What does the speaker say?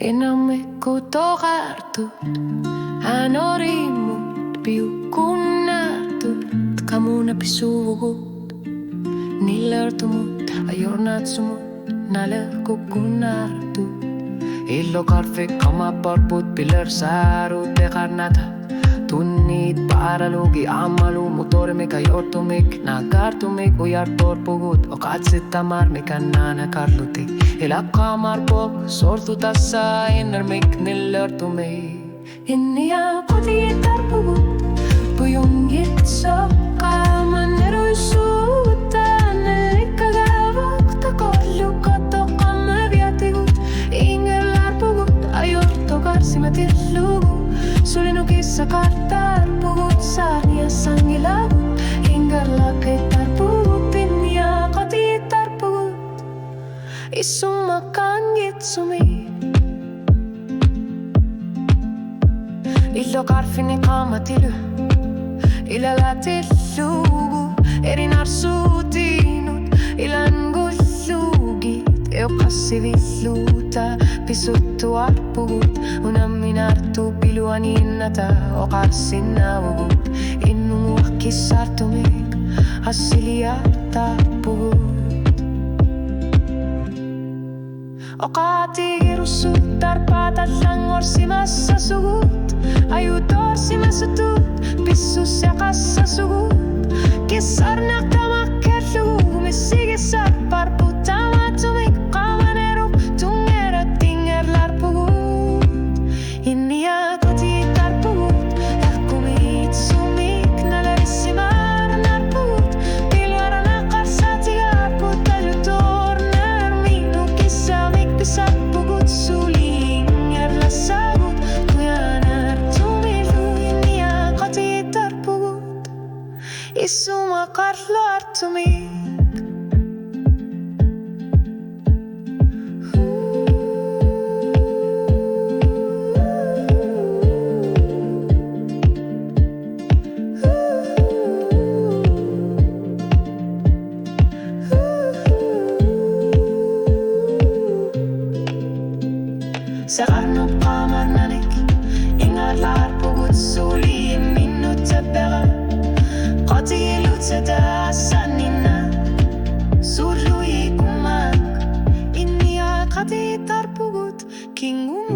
enamikku tokartud, hän orimut piukunnatut, kamuna pisuvugut, nillertumut, ajornatsumut, nalõhkukunnatut. Illo karfi kamaparput pilar saaru tekarnata, tunnid paralugi ammalu motormiga jortumik, nakartumik ujartorpugut, okatsit tamarmiga nana karlutik. Elab kamarpok, sortu tassa innermik nillertumik. Inni ja kodi tarpugut, pujun jitso kaaman eruisuutta, ikka käevakta kollu katokamme viatigut, ingel arpugut, ajorto karsime tillugu, sulinu kissa kartarpugut, saan ja sangilagut, ingel lakit tarpugut, inni ja kodi tarpugut, issumakan jitsumi. Illo karfini kaamatilu, ilalätillugu, erinarsuutinut, ilangulluugit, eokassivilluuta, pisuttu arpugut, unaminartu piluaninnata, okarsinnaugut, innumuakissartumik, assiliartarpugut. Okatiirussut, tarpatat langorsimassa sugut, ajutorsimassa tuut, pissus ja kassa sugut, kissarnak tamakkerlugu, missigissar parputamatumik, kamanerup, tungerat tingerlarpugut, inni ja kotitarpugut, lähkumitsumik, nalevissimarnarpugut, pilvaranakarsatigarput, ajutorner, minu kissamik, pisarpugut, sulingerlassagut, Isuma karlartumik. Seqarnu qamarnanik, ingarlarpugut suliin minnu tepera. Qotilutseda sanina, surlui kumak, inni ja qati tarpugut, kingum